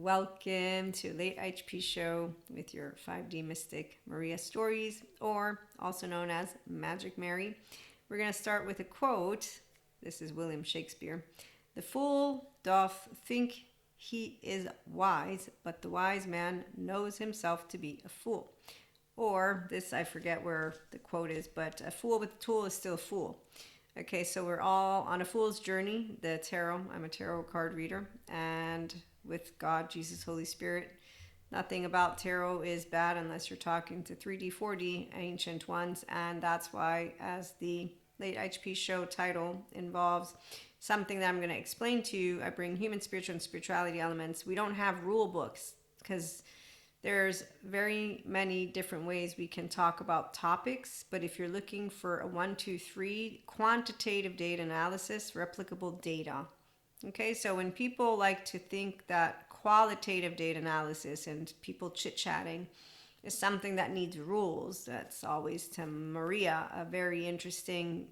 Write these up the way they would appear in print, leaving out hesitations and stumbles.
Welcome to Late IHP Show with your 5D mystic Maria stories, or also known as Magic Mary. We're going to start with a quote. This is William Shakespeare. "The fool doth think he is wise, but the wise man knows himself to be a fool." Or this, I forget where the quote is, but "A fool with a tool is still a fool." Okay, so we're all on a fool's journey. The tarot, I'm a tarot card reader, and with God, Jesus, Holy Spirit, nothing about tarot is bad unless you're talking to 3D, 4D, ancient ones. And that's why, as the Late IHP Show title involves something that I'm going to explain to you, I bring human, spiritual, and spirituality elements. We don't have rule books because there's very many different ways we can talk about topics, but if you're looking for a 1, 2, 3 quantitative data analysis, replicable data. Okay, so when people like to think that qualitative data analysis and people chit-chatting is something that needs rules, that's always, to Maria, a very interesting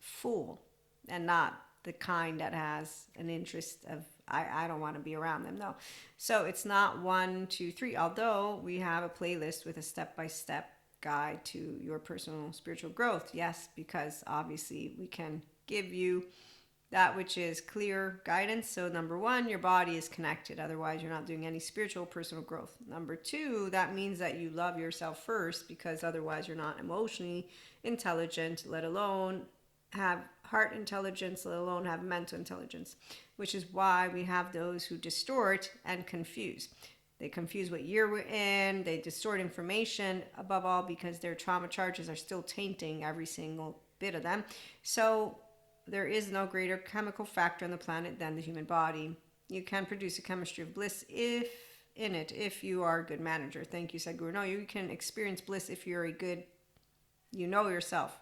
fool, and not the kind that has an interest of I don't want to be around them. No. So it's not 1, 2, 3, although we have a playlist with a step-by-step guide to your personal spiritual growth. Yes, because obviously we can give you that which is clear guidance. So number 1, your body is connected. Otherwise, you're not doing any spiritual personal growth. Number 2, that means that you love yourself first, because otherwise you're not emotionally intelligent, let alone have heart intelligence, let alone have mental intelligence, which is why we have those who distort and confuse. They confuse what year we're in, they distort information, above all because their trauma charges are still tainting every single bit of them. So there is no greater chemical factor on the planet than the human body. You can produce a chemistry of bliss if you are a good manager. Thank you, Sadhguru. No, you can experience bliss if you're you know yourself.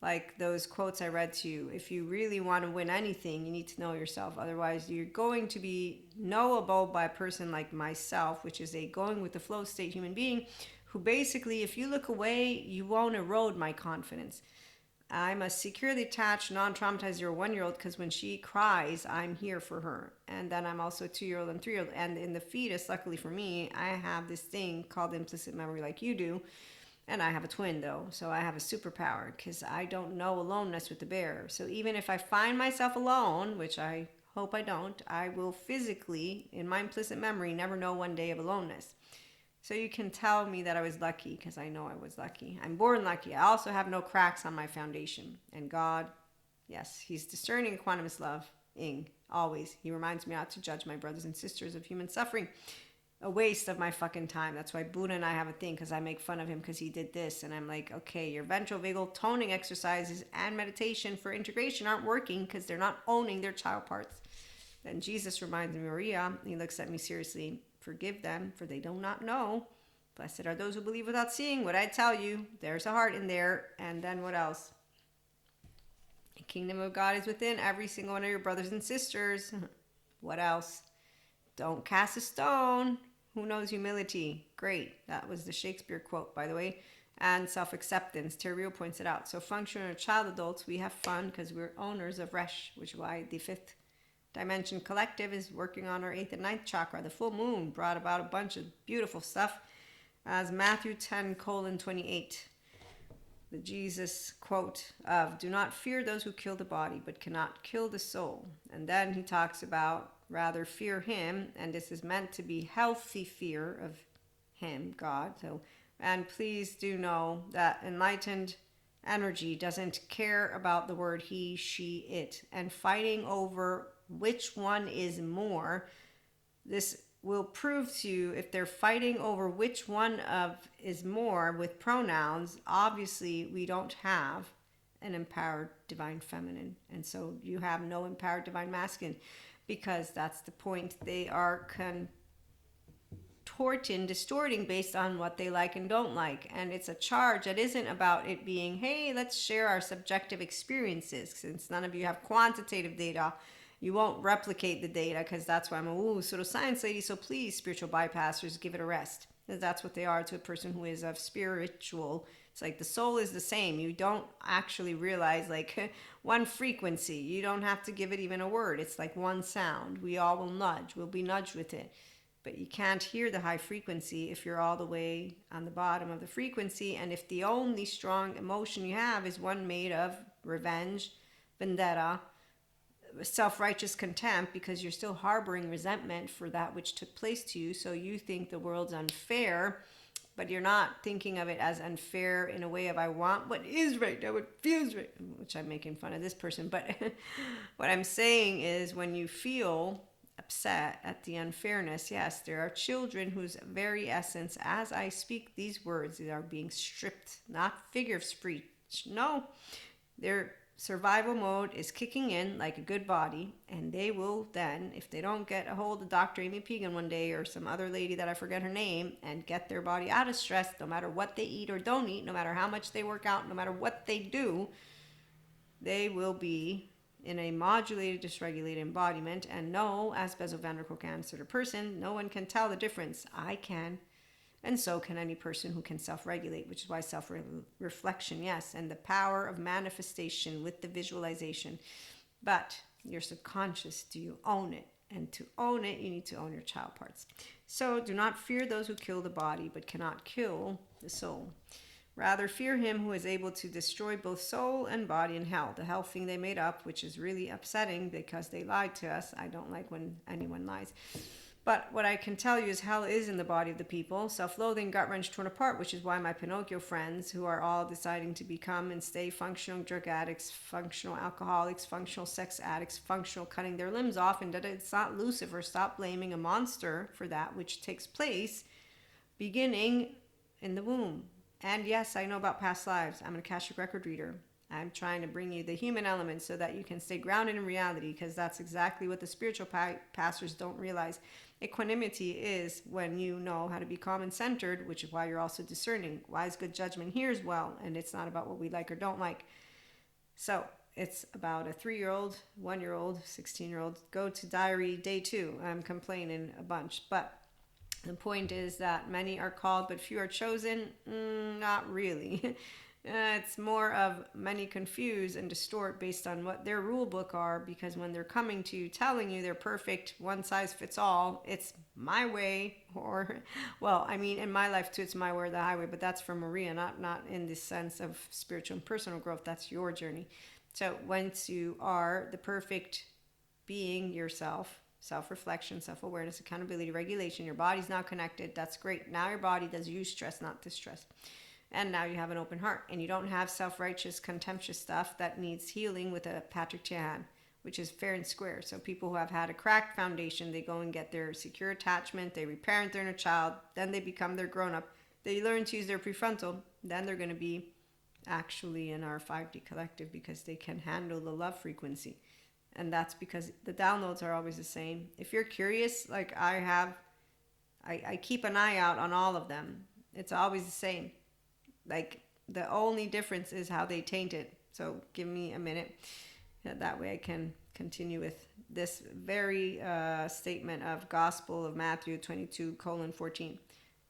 Like those quotes I read to you, if you really want to win anything, you need to know yourself. Otherwise, you're going to be knowable by a person like myself, which is a going with the flow state human being, who basically, if you look away, you won't erode my confidence. I'm a securely attached, non-traumatized 0-1-year-old because when she cries, I'm here for her. And then I'm also a 2-year-old and 3-year-old. And in the fetus, luckily for me, I have this thing called implicit memory like you do. And I have a twin though, so I have a superpower because I don't know aloneness with the bear. So even if I find myself alone, which I hope I don't, I will physically, in my implicit memory, never know one day of aloneness. So you can tell me that I was lucky because I know I was lucky. I'm born lucky. I also have no cracks on my foundation. And God, yes, He's discerning, equanimous loving, always. He reminds me not to judge my brothers and sisters of human suffering. A waste of my fucking time. That's why Buddha and I have a thing, because I make fun of him because he did this, and I'm like, okay, your ventral vagal toning exercises and meditation for integration aren't working because they're not owning their child parts. Then Jesus reminds me, Maria, he looks at me seriously, "Forgive them, for they do not know. Blessed are those who believe without seeing. What I tell you, there's a heart in there." And then what else? The kingdom of God is within every single one of your brothers and sisters. What else? Don't cast a stone. Who knows humility? Great. That was the Shakespeare quote, by the way. And self-acceptance. Terrio points it out. So functional child adults, we have fun because we're owners of Resh, which is why the 5th Dimension Collective is working on our 8th and 9th chakra. The full moon brought about a bunch of beautiful stuff, as Matthew 10:28. The Jesus quote of, "Do not fear those who kill the body, but cannot kill the soul." And then he talks about rather fear Him, and this is meant to be healthy fear of Him, God. So, and please do know that enlightened energy doesn't care about the word he, she, it, and fighting over which one is more. This will prove to you if they're fighting over which one of is more with pronouns. Obviously, we don't have an empowered divine feminine, and so you have no empowered divine masculine, because that's the point. They are distorting based on what they like and don't like. And it's a charge that isn't about it being, hey, let's share our subjective experiences. Since none of you have quantitative data, you won't replicate the data, because that's why I'm a pseudoscience lady. So please, spiritual bypassers, give it a rest. Because that's what they are to a person who is of spiritual It's like the soul is the same. You don't actually realize like one frequency. You don't have to give it even a word. It's like one sound. We all will nudge. We'll be nudged with it. But you can't hear the high frequency if you're all the way on the bottom of the frequency. And if the only strong emotion you have is one made of revenge, vendetta, self-righteous contempt, because you're still harboring resentment for that which took place to you, so you think the world's unfair, but you're not thinking of it as unfair in a way of I want what is right now, what feels right, which I'm making fun of this person, but what I'm saying is when you feel upset at the unfairness, yes, there are children whose very essence, as I speak these words, they are being stripped, not figure of speech, no, they're survival mode is kicking in like a good body, and they will then, if they don't get a hold of Dr. Amy Pegan one day or some other lady that I forget her name and get their body out of stress, no matter what they eat or don't eat, no matter how much they work out, no matter what they do, they will be in a modulated, dysregulated embodiment. And no, as Bezo van der Kolk answered a person, no one can tell the difference. I can. And so can any person who can self-regulate, which is why self-reflection, yes, and the power of manifestation with the visualization. But your subconscious, do you own it? And to own it, you need to own your child parts. So do not fear those who kill the body, but cannot kill the soul. Rather, fear him who is able to destroy both soul and body in hell, the hell thing they made up, which is really upsetting because they lied to us. I don't like when anyone lies. But what I can tell you is hell is in the body of the people. Self-loathing, gut-wrench, torn apart, which is why my Pinocchio friends, who are all deciding to become and stay functional drug addicts, functional alcoholics, functional sex addicts, functional cutting their limbs off, and that it's not Lucifer. Stop blaming a monster for that which takes place beginning in the womb. And yes, I know about past lives. I'm an Akashic record reader. I'm trying to bring you the human element so that you can stay grounded in reality, because that's exactly what the spiritual pastors don't realize. Equanimity is when you know how to be calm and centered, which is why you're also discerning. Wise, good judgment here as well. And it's not about what we like or don't like. So it's about a 3-year-old, 1-year-old, 16-year-old. Go to diary day 2. I'm complaining a bunch. But the point is that many are called, but few are chosen. Not really. It's more of many confuse and distort based on what their rule book are, because when they're coming to you telling you they're perfect, one size fits all, it's my way, or, well, I mean, in my life too, it's my way or the highway, but that's for Maria, not in the sense of spiritual and personal growth. That's your journey. So once you are the perfect being yourself, self-reflection, self-awareness, accountability, regulation, your body's now connected, that's great. Now your body does use stress, not distress. And now you have an open heart, and you don't have self-righteous, contemptuous stuff that needs healing with a Patrick Chan, which is fair and square. So people who have had a cracked foundation, they go and get their secure attachment, they reparent their inner child, then they become their grown-up, they learn to use their prefrontal, then they're going to be actually in our 5D collective because they can handle the love frequency. And that's because the downloads are always the same. If you're curious, like I keep an eye out on all of them. It's always the same. Like the only difference is how they taint it. So give me a minute. That way I can continue with this very statement of Gospel of Matthew 22:14.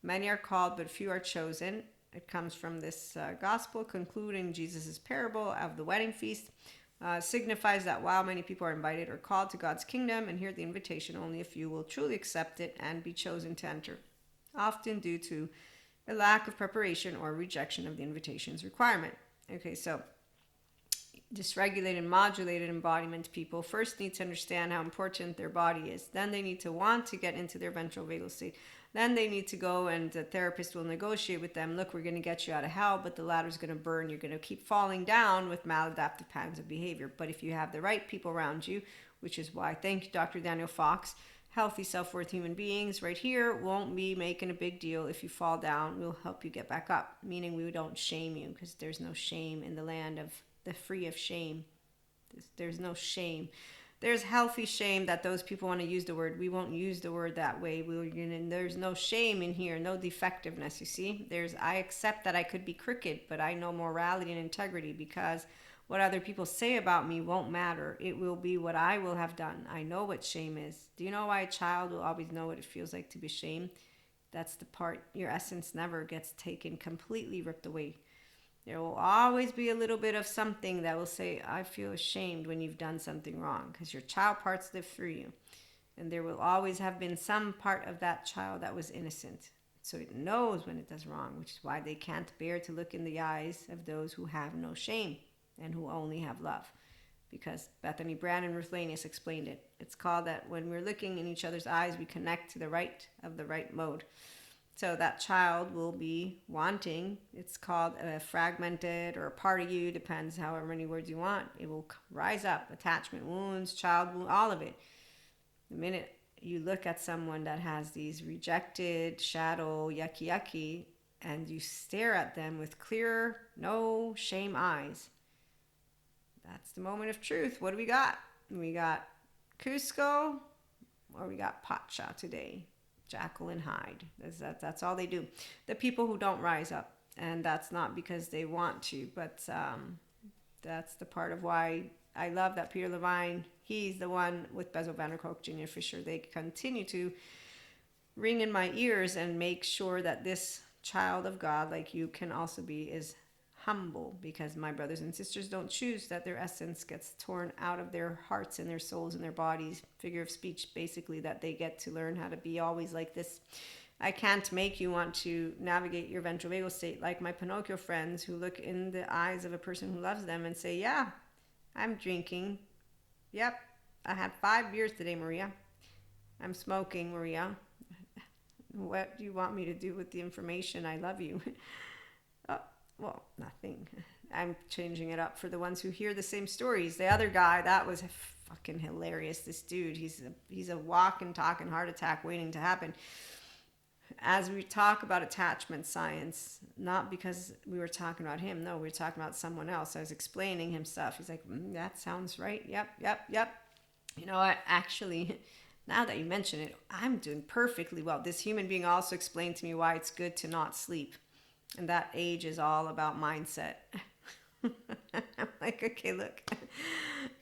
Many are called, but few are chosen. It comes from this Gospel concluding Jesus' parable of the wedding feast. Signifies that while many people are invited or called to God's kingdom and hear the invitation, only a few will truly accept it and be chosen to enter, often due to a lack of preparation or rejection of the invitation's requirement. Okay, so dysregulated, modulated embodiment people first need to understand how important their body is. Then they need to want to get into their ventral vagal state. Then they need to go, and the therapist will negotiate with them. Look, we're going to get you out of hell, but the ladder's going to burn. You're going to keep falling down with maladaptive patterns of behavior. But if you have the right people around you, which is why, thank you, Dr. Daniel Fox, healthy self-worth human beings right here won't be making a big deal if you fall down. We'll help you get back up, meaning we don't shame you, because there's no shame in the land of the free of shame. There's no shame. There's healthy shame that those people want to use the word. We won't use the word that way. There's no shame in here, no defectiveness, you see. I accept that I could be crooked, but I know morality and integrity, because what other people say about me won't matter. It will be what I will have done. I know what shame is. Do you know why a child will always know what it feels like to be shamed? That's the part. Your essence never gets taken, completely ripped away. There will always be a little bit of something that will say, I feel ashamed when you've done something wrong, because your child parts live through you. And there will always have been some part of that child that was innocent. So it knows when it does wrong, which is why they can't bear to look in the eyes of those who have no shame and who only have love. Because Bethany Brand and Ruth Lanius explained it. It's called that when we're looking in each other's eyes, we connect to the right of the right mode. So that child will be wanting, it's called a fragmented or a part of you, depends however many words you want. It will rise up, attachment wounds, child wound, all of it. The minute you look at someone that has these rejected, shadow, yucky, yucky, and you stare at them with clear, no shame eyes, that's the moment of truth. What do we got? We got Cusco, or we got Pacha today. Jackal and Hyde. That's all they do. The people who don't rise up, and that's not because they want to, but that's the part of why I love that Peter Levine, he's the one with Bezo Van der Kolk, Junior Fisher, they continue to ring in my ears and make sure that this child of God, like you can also be, is humble, because my brothers and sisters don't choose that their essence gets torn out of their hearts and their souls and their bodies. Figure of speech, basically, that they get to learn how to be always like this. I can't make you want to navigate your ventral vagal state like my Pinocchio friends who look in the eyes of a person who loves them and say, yeah, I'm drinking. Yep, I had 5 beers today, Maria. I'm smoking, Maria. What do you want me to do with the information? I love you. Oh, well, nothing. I'm changing it up for the ones who hear the same stories. The other guy, that was fucking hilarious. This dude, he's a walking, talking heart attack waiting to happen. As we talk about attachment science, not because we were talking about him, no, we were talking about someone else. I was explaining him stuff. He's like, that sounds right. Yep. You know what? Actually, now that you mention it, I'm doing perfectly well. This human being also explained to me why it's good to not sleep. And that age is all about mindset. I'm like, okay, look,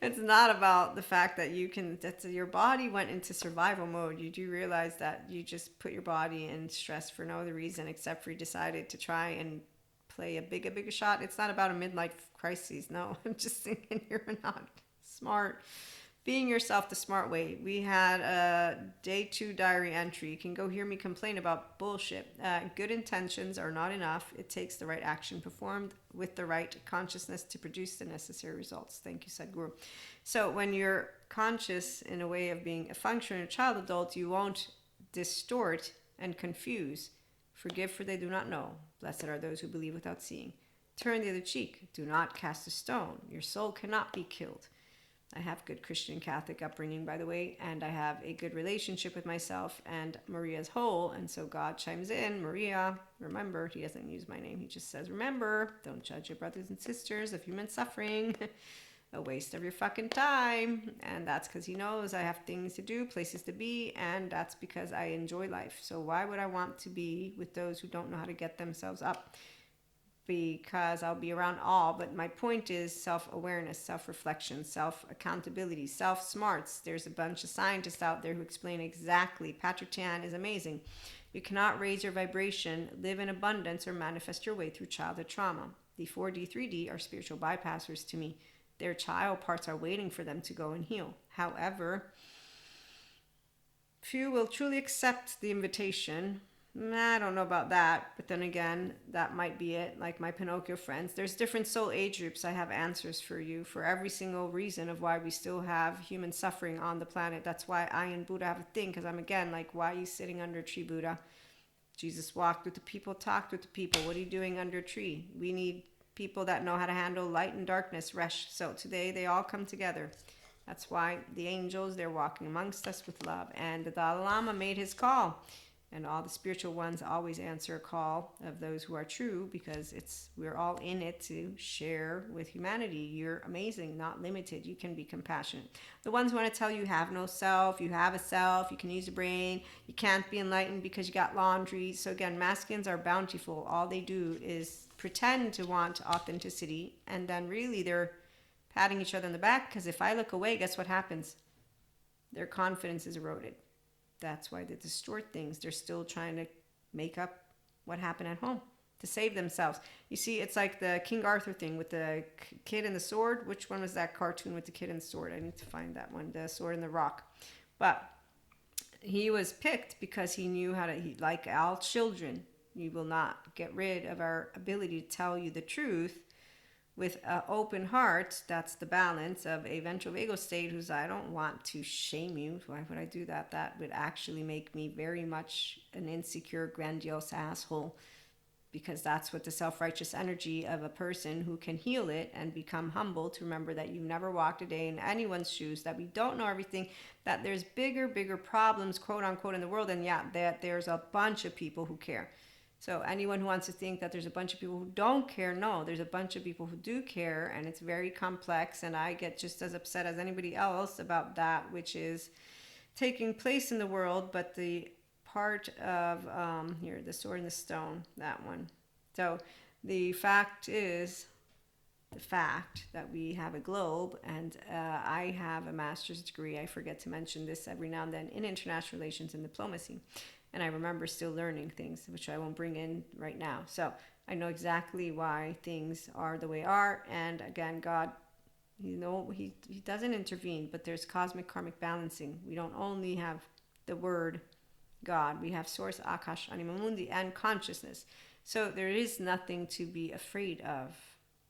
it's not about the fact that your body went into survival mode. You do realize that you just put your body in stress for no other reason except for you decided to try and play a bigger shot. It's not about a midlife crisis. No, I'm just thinking you're not smart. Being yourself the smart way. We had a day 2 diary entry. You can go hear me complain about bullshit. Good intentions are not enough. It takes the right action performed with the right consciousness to produce the necessary results. Thank you, Sadhguru. So when you're conscious in a way of being a functioning child adult, you won't distort and confuse. Forgive for they do not know. Blessed are those who believe without seeing. Turn the other cheek. Do not cast a stone. Your soul cannot be killed. I have good Christian Catholic upbringing, by the way, and I have a good relationship with myself and Maria's whole, and so God chimes in, Maria, remember, he doesn't use my name, he just says, remember, don't judge your brothers and sisters of human suffering, a waste of your fucking time, and that's because he knows I have things to do, places to be, and that's because I enjoy life, so why would I want to be with those who don't know how to get themselves up? Because I'll be around all, but my point is self-awareness, self-reflection, self-accountability, self-smarts. There's a bunch of scientists out there who explain exactly. Patrick Chan is amazing. You cannot raise your vibration, live in abundance, or manifest your way through childhood trauma. The 4D, 3D are spiritual bypassers to me. Their child parts are waiting for them to go and heal. However, few will truly accept the invitation. I don't know about that, but then again, that might be it. Like my Pinocchio friends, there's different soul age groups. I have answers for you for every single reason of why we still have human suffering on the planet. That's why I and Buddha have a thing, because I'm again like, why are you sitting under a tree, Buddha? Jesus walked with the people, talked with the people. What are you doing under a tree? We need people that know how to handle light and darkness, Resh. So today they all come together. That's why the angels, they're walking amongst us with love. And the Dalai Lama made his call. And all the spiritual ones always answer a call of those who are true, because we're all in it to share with humanity. You're amazing, not limited. You can be compassionate. The ones who want to tell you have no self, you have a self, you can use the brain, you can't be enlightened because you got laundry. So again, masculines are bountiful. All they do is pretend to want authenticity, and then really they're patting each other on the back, because if I look away, guess what happens? Their confidence is eroded. That's why they distort things. They're still trying to make up what happened at home. to save themselves. You see, it's like the King Arthur thing with the kid and the sword. Which one was that cartoon with the kid and the sword? I need to find that one, the sword and the rock. But he was picked because he knew how to, like all children, we will not get rid of our ability to tell you the truth with an open heart. That's the balance of a ventral vagal state who's, I don't want to shame you. Why would I do that? That would actually make me very much an insecure, grandiose asshole, because that's what the self-righteous energy of a person who can heal it and become humble to remember that you've never walked a day in anyone's shoes, that we don't know everything, that there's bigger problems, quote unquote, in the world, and yeah, that there's a bunch of people who care. So anyone who wants to think that there's a bunch of people who don't care, no, there's a bunch of people who do care, and it's very complex, and I get just as upset as anybody else about that which is taking place in the world. But the part of, here, the sword and the stone, that one. So the fact is, the fact that we have a globe, and I have a master's degree, I forget to mention this every now and then, in international relations and diplomacy. And I remember still learning things, which I won't bring in right now. So I know exactly why things are the way they are. And again, God, he doesn't intervene, but there's cosmic karmic balancing. We don't only have the word God, we have source, Akash, Anima Mundi, and consciousness. So there is nothing to be afraid of,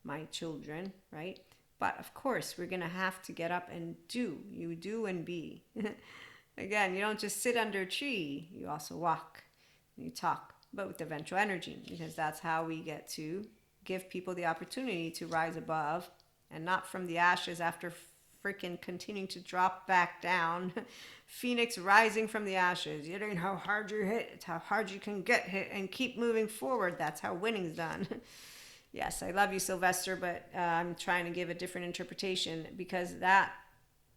my children, right? But of course, we're going to have to get up and do. You do and be. Again, you don't just sit under a tree. You also walk. You talk, but with the ventral energy, because that's how we get to give people the opportunity to rise above, and not from the ashes after freaking continuing to drop back down. Phoenix rising from the ashes. It ain't how hard you hit, it's how hard you can get hit and keep moving forward. That's how winning's done. Yes, I love you, Sylvester, but I'm trying to give a different interpretation, because that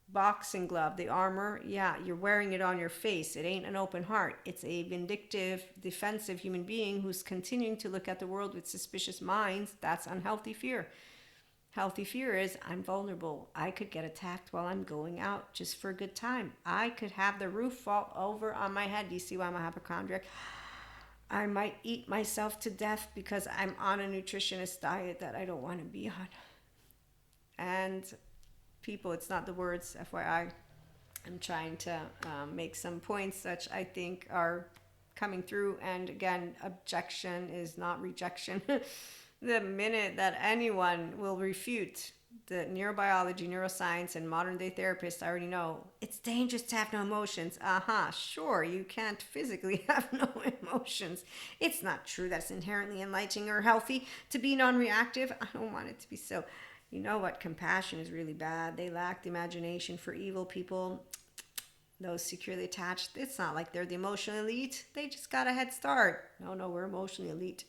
boxing glove, the armor, yeah, you're wearing it on your face. It ain't an open heart. It's a vindictive, defensive human being who's continuing to look at the world with suspicious minds. That's unhealthy fear. Healthy fear is, I'm vulnerable. I could get attacked while I'm going out just for a good time. I could have the roof fall over on my head. Do you see why I'm a hypochondriac? I might eat myself to death because I'm on a nutritionist diet that I don't want to be on. And people, it's not the words, FYI. I'm trying to make some points that I think are coming through. And again, objection is not rejection. The minute that anyone will refute the neurobiology, neuroscience, and modern day therapists, I already know it's dangerous to have no emotions. Sure, you can't physically have no emotions. It's not true that's inherently enlightening or healthy to be non-reactive. I don't want it to be so. You know what? Compassion is really bad. They lack the imagination for evil people. Those securely attached, it's not like they're the emotional elite. They just got a head start. No, we're emotionally elite.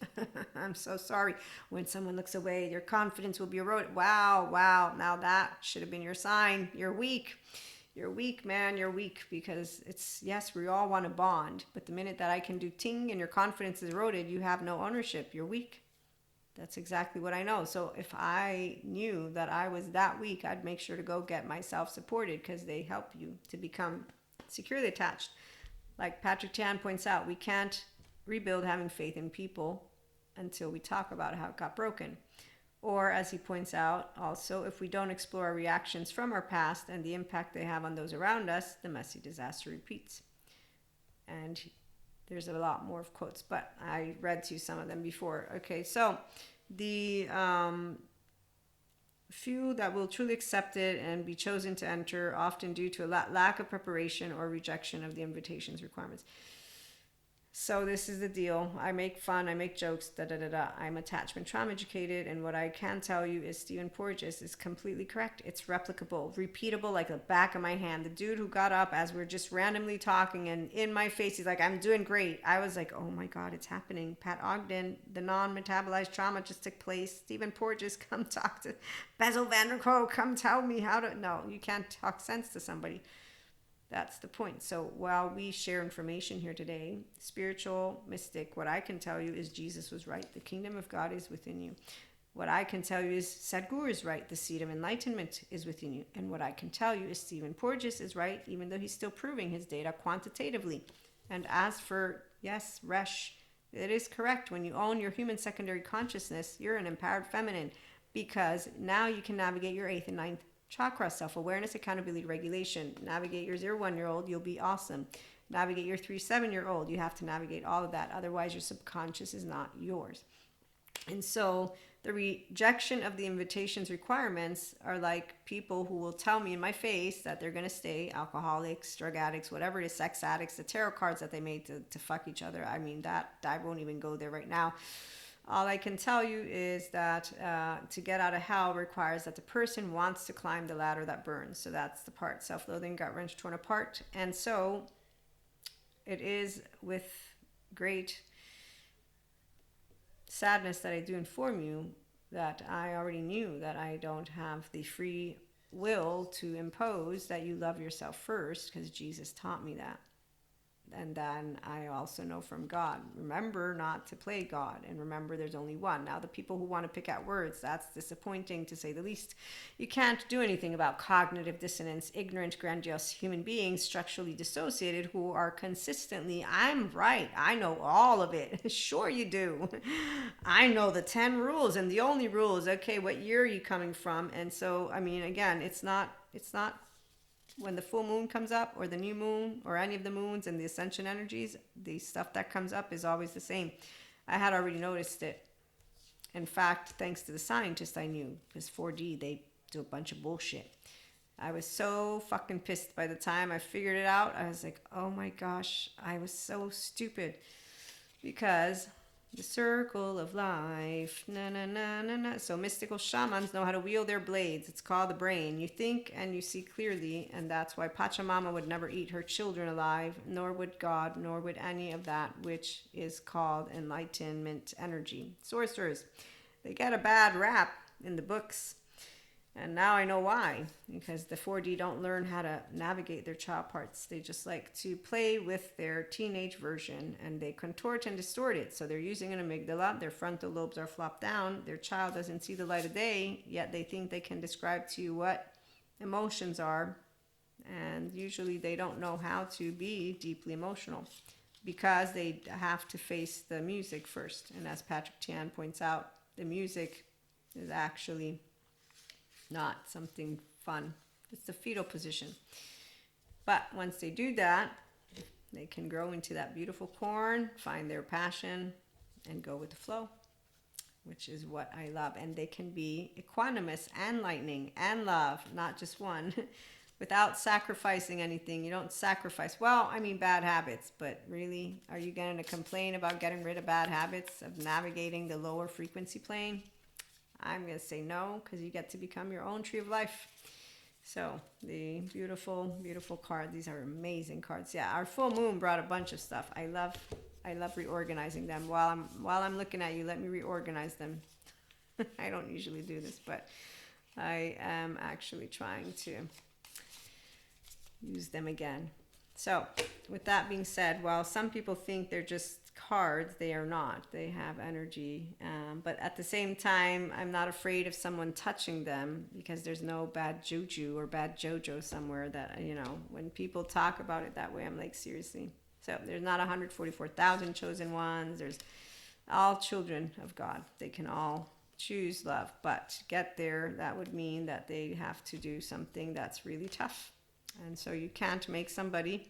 I'm so sorry. When someone looks away, your confidence will be eroded. Wow. Now that should have been your sign. You're weak. You're weak, man. You're weak, because it's, yes, we all want to bond. But the minute that I can do ting and your confidence is eroded, you have no ownership. You're weak. That's exactly what I know. So if I knew that I was that weak, I'd make sure to go get myself supported, because they help you to become securely attached. Like Patrick Chan points out, we can't rebuild having faith in people until we talk about how it got broken. Or as he points out, also, if we don't explore our reactions from our past and the impact they have on those around us, the messy disaster repeats. And there's a lot more of quotes, but I read to you some of them before. Okay, so the few that will truly accept it and be chosen to enter, often due to a lack of preparation or rejection of the invitation's requirements. So this is the deal. I make fun, I make jokes, I'm attachment trauma educated, and what I can tell you is Stephen Porges is completely correct. It's replicable, repeatable, like the back of my hand. The dude who got up as we're just randomly talking and in my face, he's like, I'm doing great. I was like, oh my God, it's happening. Pat Ogden, the non-metabolized trauma just took place. Stephen Porges, come talk to Bezel van der Kolk, come tell me how to, no, you can't talk sense to somebody. That's the point. So while we share information here today, spiritual, mystic, what I can tell you is Jesus was right. The kingdom of God is within you. What I can tell you is Sadhguru is right. The seed of enlightenment is within you. And what I can tell you is Stephen Porges is right, even though he's still proving his data quantitatively. And as for, yes, Resh, It is correct. When you own your human secondary consciousness, you're an empowered feminine, because now you can navigate your 8th and 9th chakra, self-awareness, accountability, regulation. Navigate your 0-1-year-old, you'll be awesome. Navigate your 3-7-year-old, you have to navigate all of that. Otherwise, your subconscious is not yours. And so the rejection of the invitation's requirements are like people who will tell me in my face that they're going to stay alcoholics, drug addicts, whatever it is, sex addicts, the tarot cards that they made to fuck each other. I mean, that I won't even go there right now. All I can tell you is that to get out of hell requires that the person wants to climb the ladder that burns. So that's the part, self-loathing, gut wrench, torn apart. And so it is with great sadness that I do inform you that I already knew that I don't have the free will to impose that you love yourself first, because Jesus taught me that. And then I also know from God, remember not to play God, and remember there's only one. Now, the people who want to pick out words, that's disappointing to say the least. You can't do anything about cognitive dissonance, ignorant, grandiose human beings, structurally dissociated, who are consistently, I'm right, I know all of it. Sure you do. I know the 10 rules, and the only rule is, okay, what year are you coming from? And so, I mean, again, it's not when the full moon comes up, or the new moon, or any of the moons and the ascension energies, the stuff that comes up is always the same. I had already noticed it. In fact, thanks to the scientists I knew, because 4D, they do a bunch of bullshit. I was so fucking pissed by the time I figured it out. I was like, oh my gosh, I was so stupid. Because the circle of life, na na na na na. So mystical shamans know how to wield their blades. It's called the brain. You think and you see clearly, and that's why Pachamama would never eat her children alive, nor would God, nor would any of that which is called enlightenment energy. Sorcerers, they get a bad rap in the books. And now I know why, because the 4D don't learn how to navigate their child parts. They just like to play with their teenage version, and they contort and distort it. So they're using an amygdala, their frontal lobes are flopped down, their child doesn't see the light of day, yet they think they can describe to you what emotions are. And usually they don't know how to be deeply emotional, because they have to face the music first. And as Patrick Tian points out, the music is actually not something fun. It's the fetal position. But once they do that, they can grow into that beautiful corn, find their passion, and go with the flow, which is what I love. And they can be equanimous and lightning and love, not just one, without sacrificing anything. You don't sacrifice, well, I mean, bad habits, but really, are you going to complain about getting rid of bad habits, of navigating the lower frequency plane? I'm going to say no, because you get to become your own tree of life. So the beautiful, beautiful card. These are amazing cards. Yeah, our full moon brought a bunch of stuff. I love reorganizing them. While I'm looking at you, let me reorganize them. I don't usually do this, but I am actually trying to use them again. So with that being said, while some people think they're just cards, they are not. They have energy, but at the same time, I'm not afraid of someone touching them, because there's no bad juju or bad jojo somewhere that, you know, when people talk about it that way, I'm like, seriously. So there's not 144,000 chosen ones. There's all children of God. They can all choose love, but to get there, that would mean that they have to do something that's really tough. And so you can't make somebody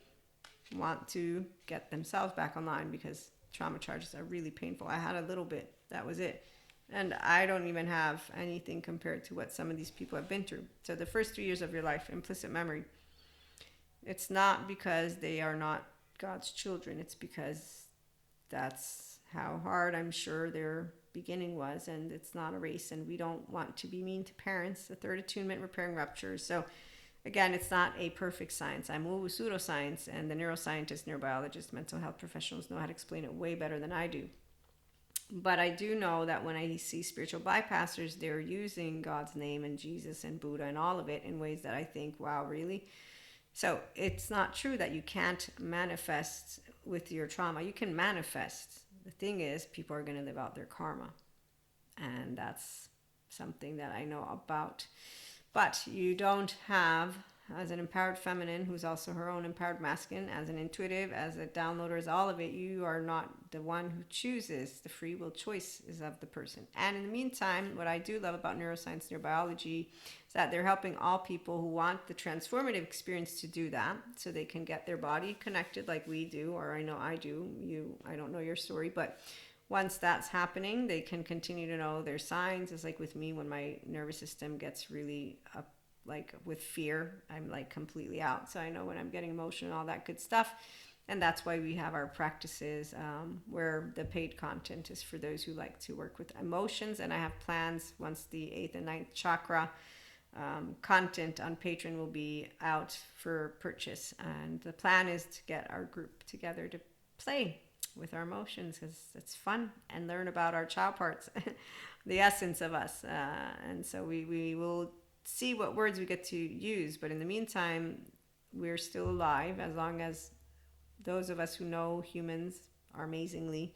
want to get themselves back online, because trauma charges are really painful. I had a little bit, that was it. And I don't even have anything compared to what some of these people have been through. So the first 3 years of your life, implicit memory, it's not because they are not God's children. It's because that's how hard I'm sure their beginning was, and it's not a race, and we don't want to be mean to parents. The third attunement, repairing ruptures. So again, it's not a perfect science. I'm woo-woo pseudoscience, and the neuroscientists, neurobiologists, mental health professionals know how to explain it way better than I do. But I do know that when I see spiritual bypassers, they're using God's name and Jesus and Buddha and all of it in ways that I think, wow, really? So it's not true that you can't manifest with your trauma. You can manifest. The thing is, people are going to live out their karma. And that's something that I know about. But you don't have as an empowered feminine who's also her own empowered masculine, as an intuitive, as a downloader, as all of it, you are not the one who chooses. The free will choice is of the person. And in the meantime, what I do love about neuroscience, neurobiology, is that they're helping all people who want the transformative experience to do that, so they can get their body connected like we do, or I know I do. I don't know your story, but once that's happening, they can continue to know their signs. It's like with me, when my nervous system gets really up, like with fear, I'm like completely out. So I know when I'm getting emotional and all that good stuff. And that's why we have our practices where the paid content is for those who like to work with emotions. And I have plans once the 8th and 9th chakra content on Patreon will be out for purchase. And the plan is to get our group together to play with our emotions, because it's fun, and learn about our child parts, the essence of us. And so we will see what words we get to use. But in the meantime, we're still alive, as long as those of us who know humans are amazingly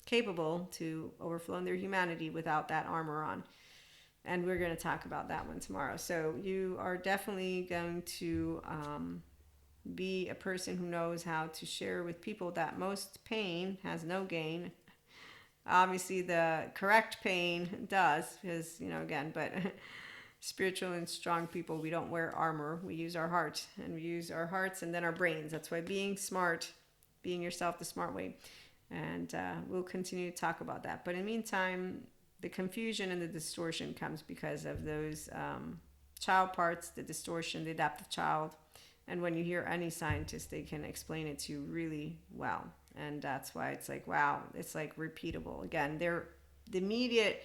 capable to overflow in their humanity without that armor on. And we're going to talk about that one tomorrow. So you are definitely going to be a person who knows how to share with people that most pain has no gain. Obviously the correct pain does, because, again, but spiritual and strong people, we don't wear armor. We use our heart, and we use our hearts and then our brains. That's why being smart, being yourself the smart way. And we'll continue to talk about that. But in the meantime, the confusion and the distortion comes because of those child parts, the distortion, the adaptive child. And when you hear any scientist, they can explain it to you really well. And that's why it's like, wow, it's like repeatable. Again, the immediate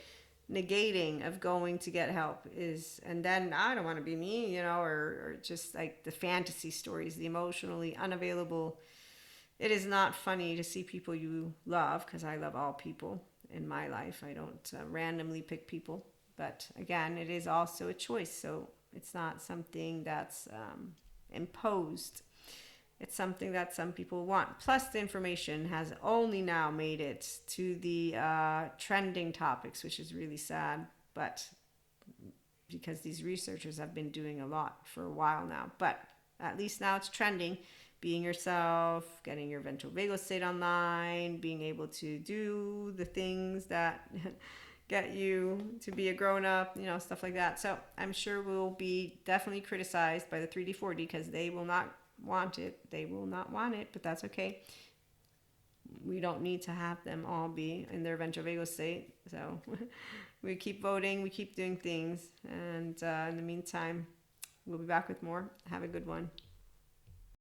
negating of going to get help is, and then I don't want to be me, or just like the fantasy stories, the emotionally unavailable. It is not funny to see people you love, because I love all people in my life. I don't randomly pick people. But again, it is also a choice. So it's not something that's imposed. It's something that some people want. Plus, the information has only now made it to the trending topics, which is really sad. But because these researchers have been doing a lot for a while now. But at least now it's trending. Being yourself, getting your ventral vagal state online, being able to do the things that get you to be a grown-up, stuff like that. So I'm sure we'll be definitely criticized by the 3D, 4D, because they will not want it. They will not want it, but that's okay. We don't need to have them all be in their ventral vagal state. So we keep voting, we keep doing things. And in the meantime, we'll be back with more. Have a good one.